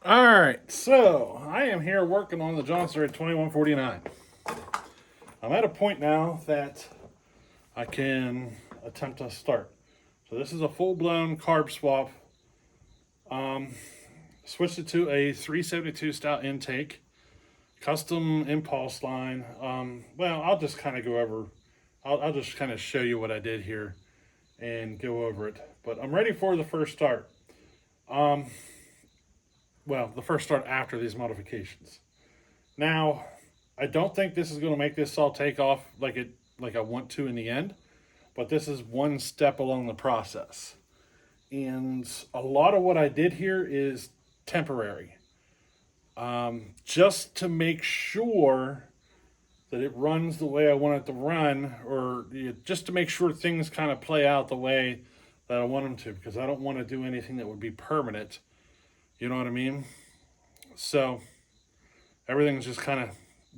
All right, so I am here working on the John Deere 2149. I'm at a point now that I can attempt to start. So this is a full-blown carb swap. Switched it to a 372 style intake, custom impulse line. Well, I'll just kind of go over. I'll just kind of show you what I did here and go over it. But I'm ready for the first start. Well, the first start after these modifications. Now, I don't think this is going to make this all take off like I want to in the end, but this is one step along the process. And a lot of what I did here is temporary, just to make sure that it runs the way I want it to run, or just to make sure things kind of play out the way that I want them to, because I don't want to do anything that would be permanent. You know what I mean? So everything's just kind of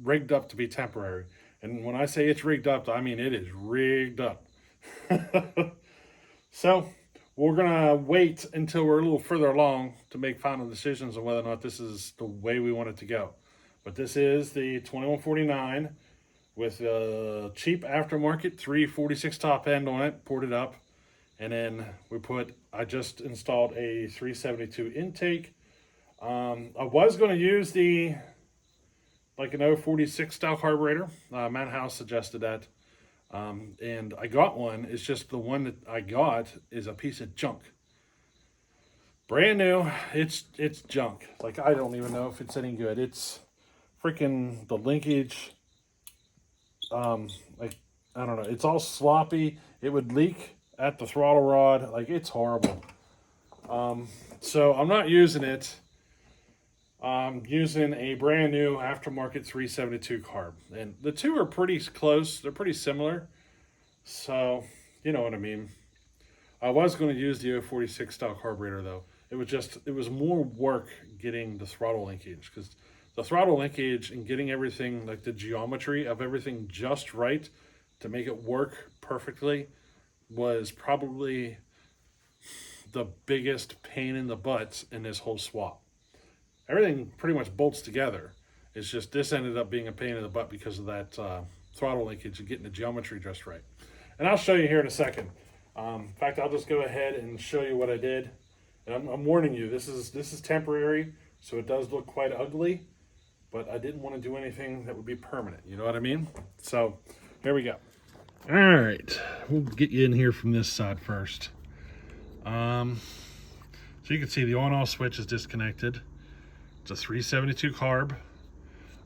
rigged up to be temporary. And when I say it's rigged up, I mean it is rigged up. So we're gonna wait until we're a little further along to make final decisions on whether or not this is the way we want it to go. But this is the 2149 with a cheap aftermarket 346 top end on it, ported up. And then I just installed a 372 intake. I was going to use an 046 style carburetor. Matt House suggested that. And I got one. It's just the one that I got is a piece of junk. Brand new. It's junk. Like, I don't even know if it's any good. It's freaking the linkage. I don't know. It's all sloppy. It would leak at the throttle rod. Like, it's horrible. So I'm not using it. I'm using a brand new aftermarket 372 carb. And the two are pretty close. They're pretty similar. So, you know what I mean. I was going to use the 046 style carburetor though. It was more work getting the throttle linkage, because the throttle linkage and getting everything, like the geometry of everything just right to make it work perfectly, was probably the biggest pain in the butt in this whole swap. Everything pretty much bolts together. It's just this ended up being a pain in the butt because of that throttle linkage and getting the geometry just right. And I'll show you here in a second. In fact, I'll just go ahead and show you what I did. And I'm warning you, this is temporary, so it does look quite ugly, but I didn't want to do anything that would be permanent. You know what I mean? So here we go. All right, we'll get you in here from this side first. So you can see the on-off switch is disconnected. It's a 372 carb.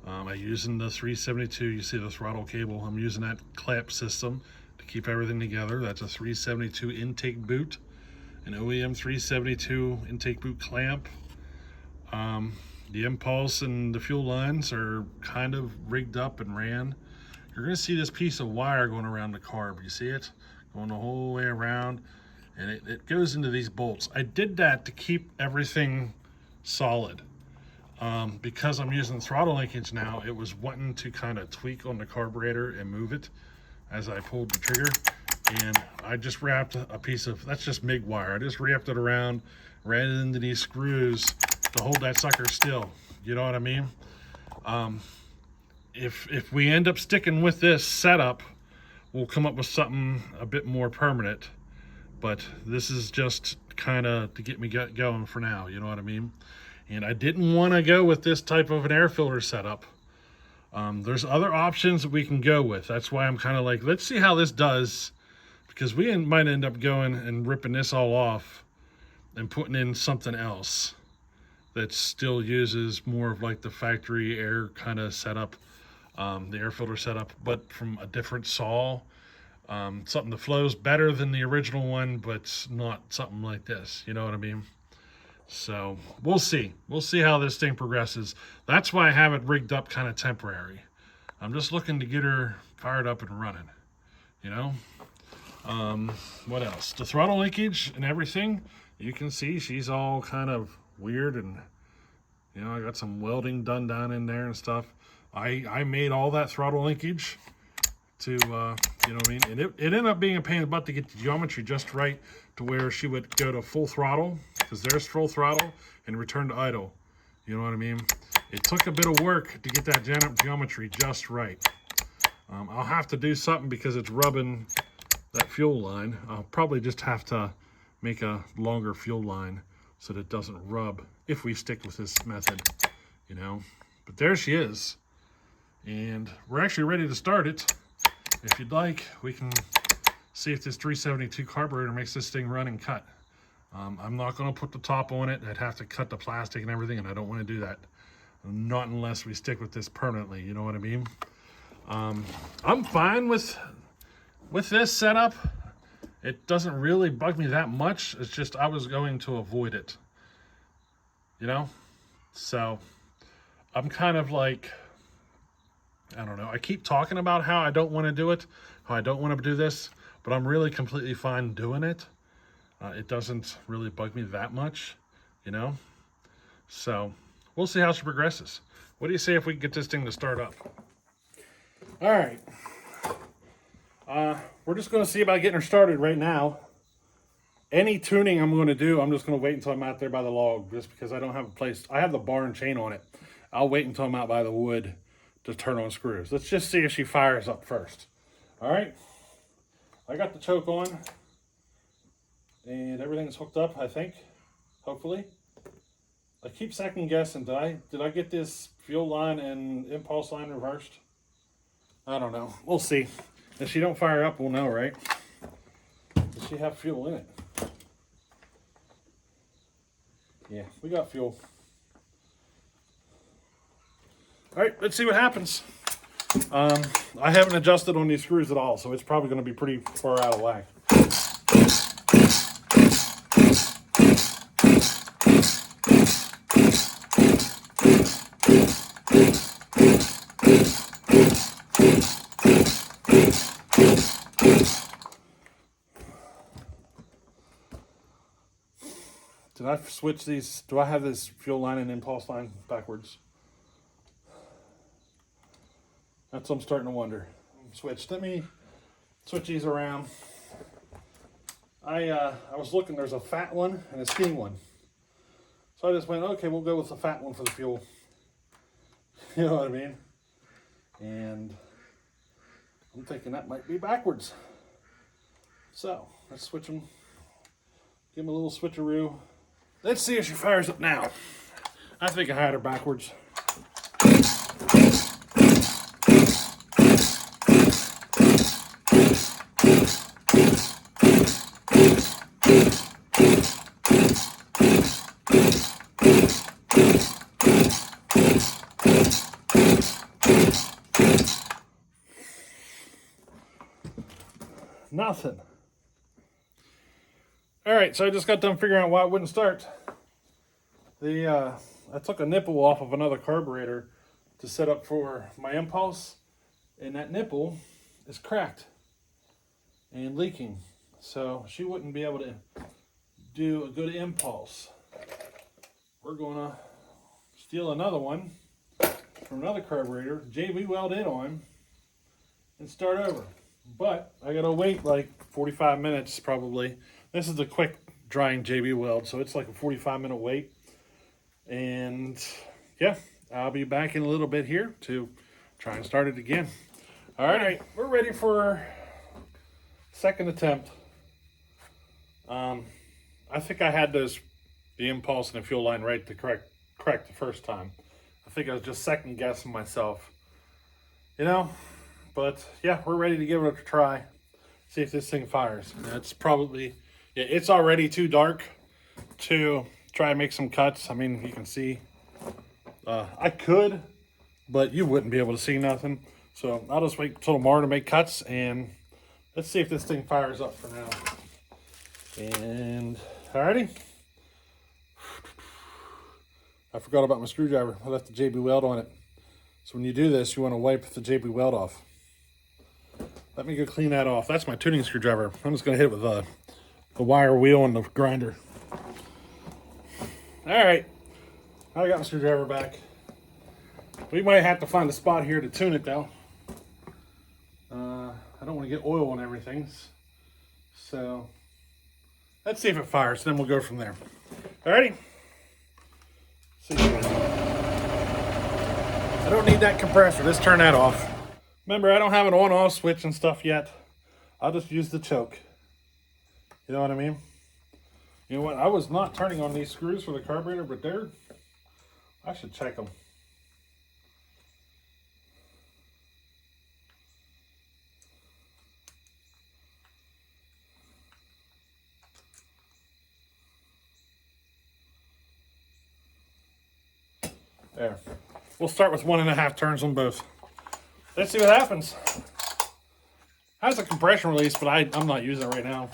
I'm using the 372. You see the throttle cable. I'm using that clamp system to keep everything together. That's a 372 intake boot, an OEM 372 intake boot clamp. The impulse and the fuel lines are kind of rigged up and ran. You're going to see this piece of wire going around the carb. You see it? Going the whole way around. And it goes into these bolts. I did that to keep everything solid. Because I'm using throttle linkage now, it was wanting to kind of tweak on the carburetor and move it as I pulled the trigger. And I just wrapped a piece of, that's just MIG wire. I just wrapped it around, ran it into these screws to hold that sucker still. You know what I mean? If we end up sticking with this setup, we'll come up with something a bit more permanent. But this is just kind of to get me going for now. You know what I mean? And I didn't want to go with this type of an air filter setup. There's other options that we can go with. That's why I'm kind of like, let's see how this does, because we might end up going and ripping this all off and putting in something else that still uses more of like the factory air kind of setup, the air filter setup, but from a different saw. Something that flows better than the original one, but not something like this. You know what I mean? So we'll see. We'll see how this thing progresses. That's why I have it rigged up kind of temporary. I'm just looking to get her fired up and running, you know? What else? The throttle linkage and everything, you can see she's all kind of weird, and, you know, I got some welding done down in there and stuff. I made all that throttle linkage to, you know what I mean? And it ended up being a pain in the butt to get the geometry just right to where she would go to full throttle, because there's full throttle, and return to idle. You know what I mean? It took a bit of work to get that geometry just right. I'll have to do something because it's rubbing that fuel line. I'll probably just have to make a longer fuel line so that it doesn't rub if we stick with this method, you know. But there she is. And we're actually ready to start it. If you'd like, we can see if this 372 carburetor makes this thing run and cut. I'm not going to put the top on it. I'd have to cut the plastic and everything, and I don't want to do that. Not unless we stick with this permanently, you know what I mean? I'm fine with this setup. It doesn't really bug me that much. It's just I was going to avoid it, you know? So I'm kind of like, I don't know. I keep talking about how I don't want to do it, how I don't want to do this, but I'm really completely fine doing it. It doesn't really bug me that much, you know? So we'll see how she progresses. What do you say if we get this thing to start up? All right. We're just going to see about getting her started right now. Any tuning I'm going to do, I'm just going to wait until I'm out there by the log, just because I don't have a place. I have the barn chain on it. I'll wait until I'm out by the wood to turn on screws. Let's just see if she fires up first. All right. I got the choke on. And everything's hooked up, I think. Hopefully. I keep second guessing. Did I get this fuel line and impulse line reversed? I don't know. We'll see. If she don't fire up, we'll know, right? Does she have fuel in it? Yeah, we got fuel. All right, let's see what happens. I haven't adjusted on these screws at all, so it's probably going to be pretty far out of whack. Did I switch these? Do I have this fuel line and impulse line backwards? That's what I'm starting to wonder. Switched. Let me switch these around. I was looking, there's a fat one and a skinny one. So I just went, okay, we'll go with the fat one for the fuel. You know what I mean? And I'm thinking that might be backwards. So let's switch them. Give them a little switcheroo. Let's see if she fires up now. I think I had her backwards. Nothing. All right, so I just got done figuring out why it wouldn't start. I took a nipple off of another carburetor to set up for my impulse, and that nipple is cracked and leaking, so she wouldn't be able to do a good impulse. We're gonna steal another one from another carburetor, JB weld it on, and start over. But I gotta wait like 45 minutes probably. This is a quick drying JB weld, so it's like a 45-minute wait. And yeah, I'll be back in a little bit here to try and start it again. All right, we're ready for second attempt. I think I had the impulse and the fuel line right to correct the first time. I think I was just second guessing myself, you know. But yeah, we're ready to give it a try. See if this thing fires. It's probably, yeah, it's already too dark to try and make some cuts. I mean, you can see, I could, but you wouldn't be able to see nothing. So I'll just wait till tomorrow to make cuts, and let's see if this thing fires up for now. And alrighty. I forgot about my screwdriver. I left the JB weld on it. So when you do this, you want to wipe the JB weld off. Let me go clean that off. That's my tuning screwdriver. I'm just going to hit it with the wire wheel and the grinder. All right. I got my screwdriver back. We might have to find a spot here to tune it, though. I don't want to get oil on everything. So let's see if it fires, then we'll go from there. All righty. See you guys. I don't need that compressor. Let's turn that off. Remember, I don't have an on-off switch and stuff yet. I'll just use the choke. You know what I mean? You know what? I was not turning on these screws for the carburetor, but I should check them. There. We'll start with 1.5 turns on both. Let's see what happens. Has a compression release, but I'm not using it right now.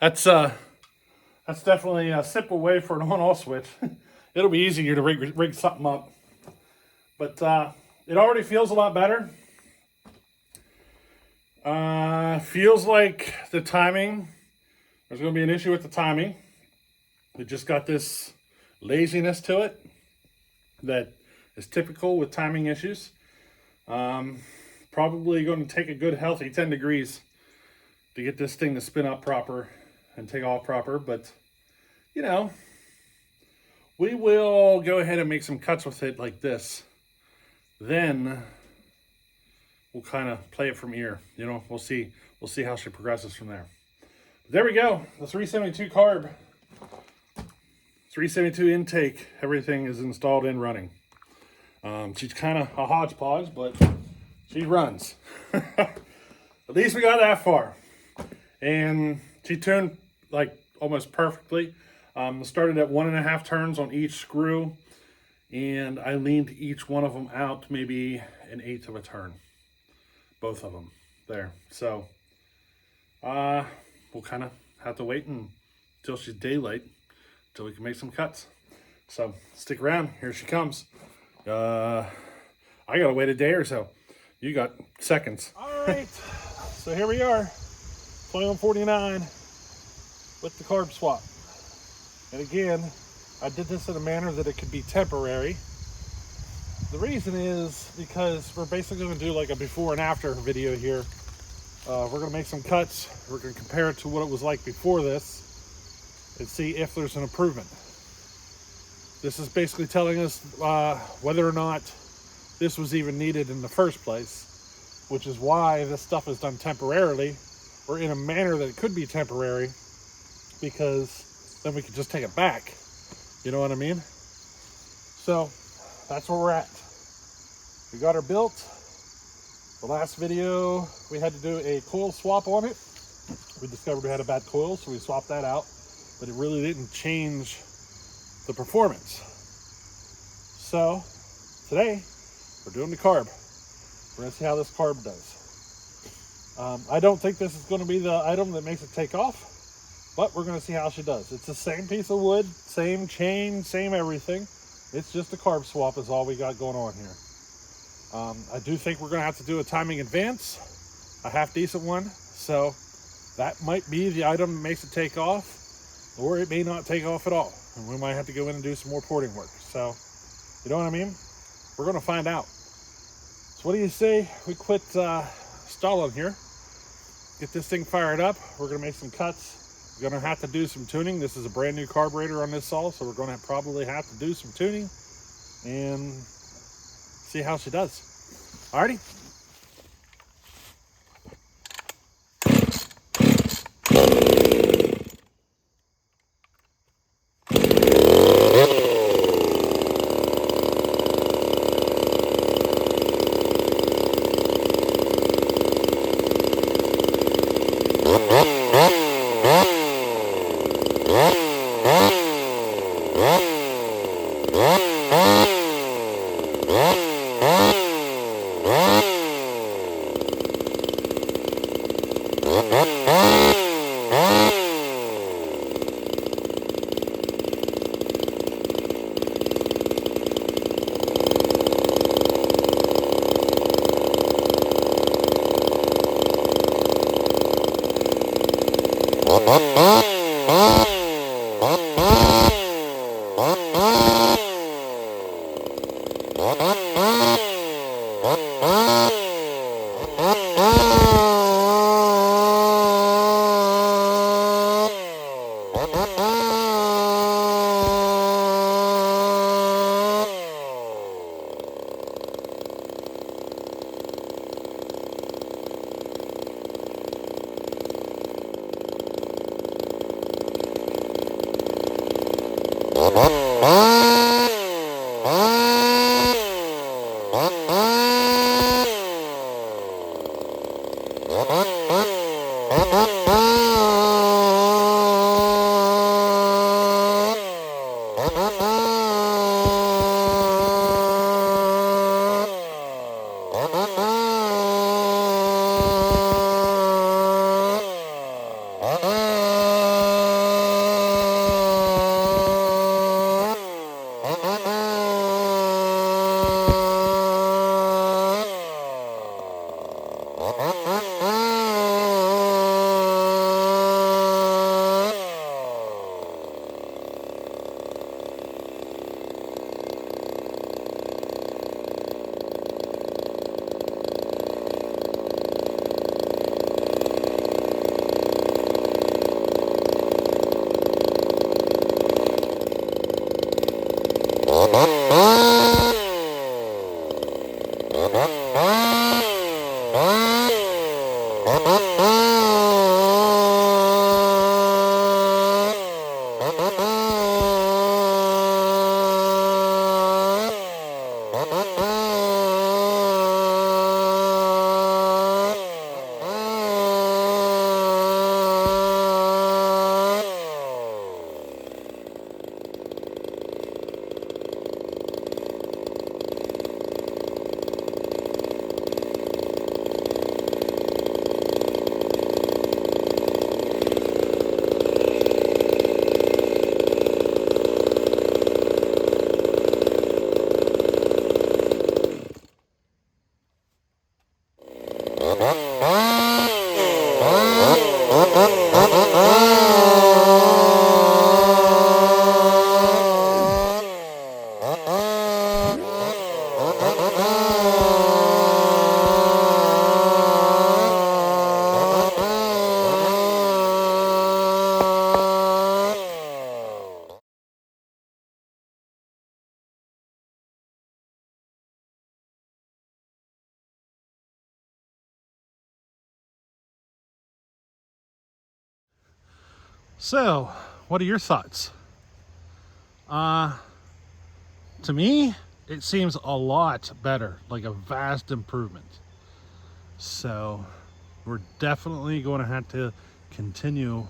That's definitely a simple way for an on-off switch. It'll be easier to rig something up. But it already feels a lot better. Feels like the timing, there's going to be an issue with the timing. It just got this laziness to it that is typical with timing issues. Probably going to take a good healthy 10 degrees to get this thing to spin up proper and take off proper, but you know, we will go ahead and make some cuts with it like this. Then we'll kind of play it from ear. You know, we'll see how she progresses from there. But there we go. The 372 carb, 372 intake. Everything is installed and running. She's kind of a hodgepodge, but she runs. At least we got that far. And she tuned like almost perfectly. Started at 1.5 turns on each screw, and I leaned each one of them out maybe 1/8 of a turn. Both of them there. So we'll kind of have to wait until she's daylight until we can make some cuts. So stick around. Here she comes. I gotta wait a day or so. You got seconds. All right. So here we are, 2149 with the carb swap. And again, I did this in a manner that it could be temporary. The reason is because we're basically going to do like a before and after video here. We're going to make some cuts. We're going to compare it to what it was like before this and see if there's an improvement. This is basically telling us whether or not this was even needed in the first place, which is why this stuff is done temporarily or in a manner that it could be temporary, because then we could just take it back. You know what I mean? So that's where we're at. We got her built. The last video, we had to do a coil swap on it. We discovered we had a bad coil, so we swapped that out, but it really didn't change the performance. So today, we're doing the carb. We're gonna see how this carb does. I don't think this is gonna be the item that makes it take off, but we're gonna see how she does. It's the same piece of wood, same chain, same everything. It's just a carb swap is all we got going on here. I do think we're going to have to do a timing advance, a half decent one. So that might be the item that makes it take off, or it may not take off at all. And we might have to go in and do some more porting work. So, you know what I mean? We're going to find out. So what do you say we quit stalling here, get this thing fired up. We're going to make some cuts. We're going to have to do some tuning. This is a brand new carburetor on this saw, so we're going to probably have to do some tuning and see how she does. Alrighty. So, what are your thoughts? To me, it seems a lot better, like a vast improvement. So, we're definitely going to have to continue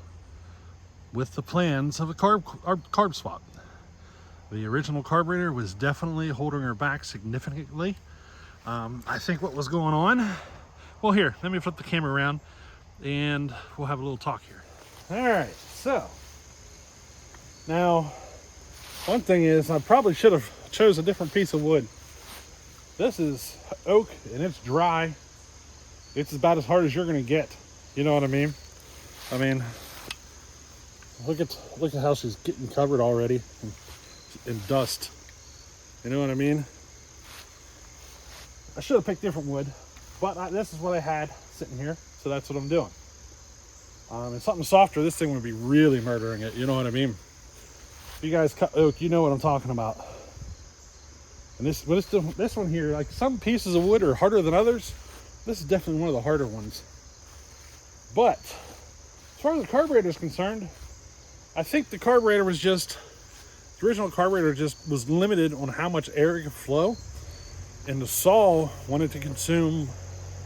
with the plans of a carb swap. The original carburetor was definitely holding her back significantly. I think what was going on, well, here, let me flip the camera around and we'll have a little talk here. All right, so now one thing is I probably should have chose a different piece of wood. This is oak and it's dry. It's about as hard as you're gonna get. You know what I mean? I mean, look at how she's getting covered already in dust. You know what I mean? I should have picked different wood, but this is what I had sitting here, so that's what I'm doing. And something softer, this thing would be really murdering it. You know what I mean? If you guys cut oak, you know what I'm talking about. And this one here, like some pieces of wood are harder than others. This is definitely one of the harder ones. But as far as the carburetor is concerned, I think the carburetor was just, the original carburetor just was limited on how much air it could flow. And the saw wanted to consume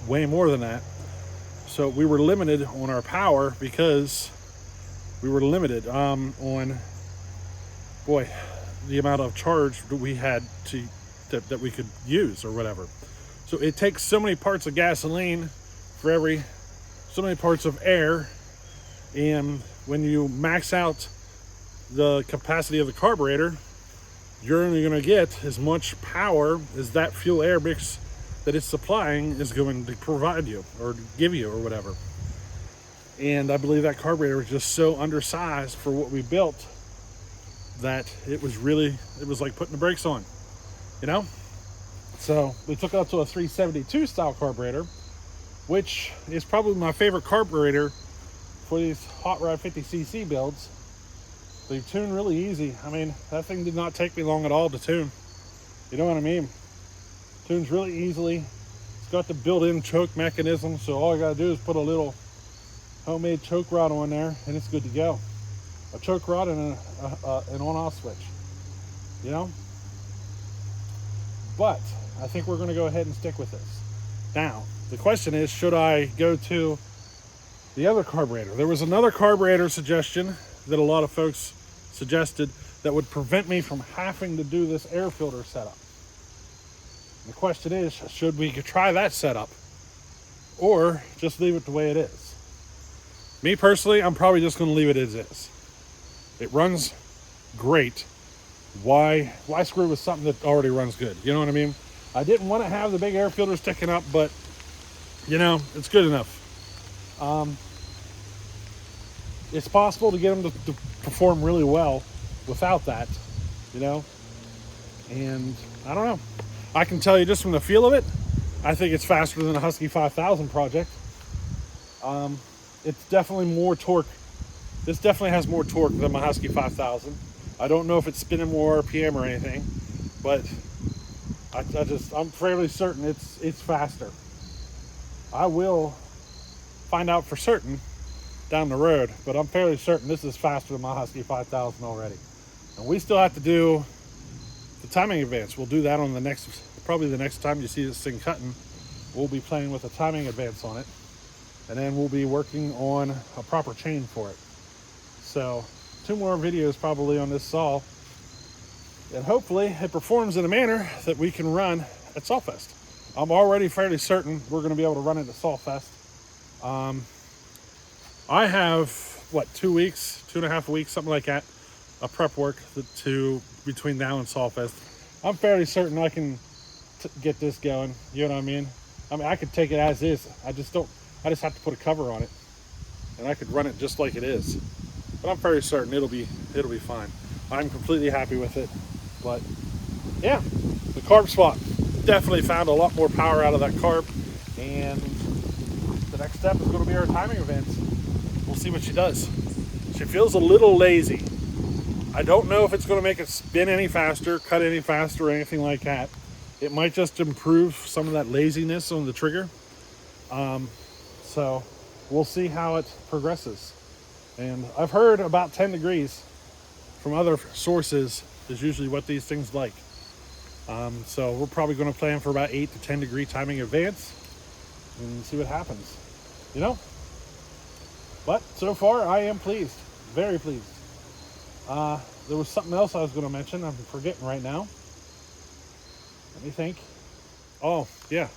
way more than that. So we were limited on our power because we were limited on, the amount of charge that we had that we could use or whatever. So it takes so many parts of gasoline for so many parts of air. And when you max out the capacity of the carburetor, you're only going to get as much power as that fuel air mix that it's supplying is going to provide you or give you or whatever. And I believe that carburetor was just so undersized for what we built that it was like putting the brakes on, you know? So we took it up to a 372 style carburetor, which is probably my favorite carburetor for these hot rod 50cc builds. They tune really easy. I mean, that thing did not take me long at all to tune. You know what I mean? Tunes really easily. It's got the built-in choke mechanism, so all I gotta do is put a little homemade choke rod on there and it's good to go. A choke rod and an on-off switch, you know? But I think we're gonna go ahead and stick with this. Now, the question is, should I go to the other carburetor? There was another carburetor suggestion that a lot of folks suggested that would prevent me from having to do this air filter setup. The question is, should we try that setup or just leave it the way it is? Me personally, I'm probably just going to leave it as is. It runs great. Why screw with something that already runs good? You know what I mean? I didn't want to have the big air filter sticking up, but you know, it's good enough. It's possible to get them to perform really well without that, you know? And I don't know. I can tell you just from the feel of it, I think it's faster than a Husky 5000 project. It's definitely more torque. This definitely has more torque than my Husky 5000. I don't know if it's spinning more RPM or anything, but I'm fairly certain it's faster. I will find out for certain down the road, but I'm fairly certain this is faster than my Husky 5000 already. And we still have to do the timing advance. We'll do that on probably the next time you see this thing cutting. We'll be playing with a timing advance on it, and then we'll be working on a proper chain for it. So 2 more videos probably on this saw, and hopefully it performs in a manner that we can run at Sawfest. I'm already fairly certain we're going to be able to run it at Sawfest. I have 2 weeks, 2.5 weeks, something like that, of prep work between now and Sawfest. I'm fairly certain I can get this going. You know what I mean? I could take it as is. I just have to put a cover on it, and I could run it just like it is. But I'm fairly certain it'll be fine. I'm completely happy with it. But yeah, the carb swap definitely found a lot more power out of that carb, and the next step is going to be our timing events. We'll see what she does. She feels a little lazy. I don't know if it's going to make it spin any faster, cut any faster, or anything like that. It might just improve some of that laziness on the trigger. So we'll see how it progresses. And I've heard about 10 degrees from other sources is usually what these things like. So we're probably going to plan for about 8 to 10 degree timing advance and see what happens, you know? But so far I am pleased, very pleased. There was something else I was going to mention. I'm forgetting right now. Let me think. Oh, yeah.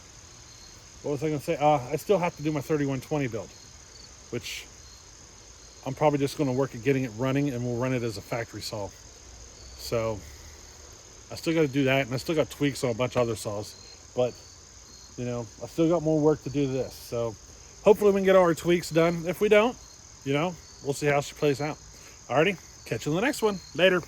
What was I going to say? I still have to do my 3120 build, which I'm probably just going to work at getting it running, and we'll run it as a factory saw. So I still got to do that, and I still got tweaks on a bunch of other saws. but you know, I still got more work to do to this. So hopefully we can get all our tweaks done. If we don't, you know, we'll see how she plays out. Alrighty, catch you in the next one. Later.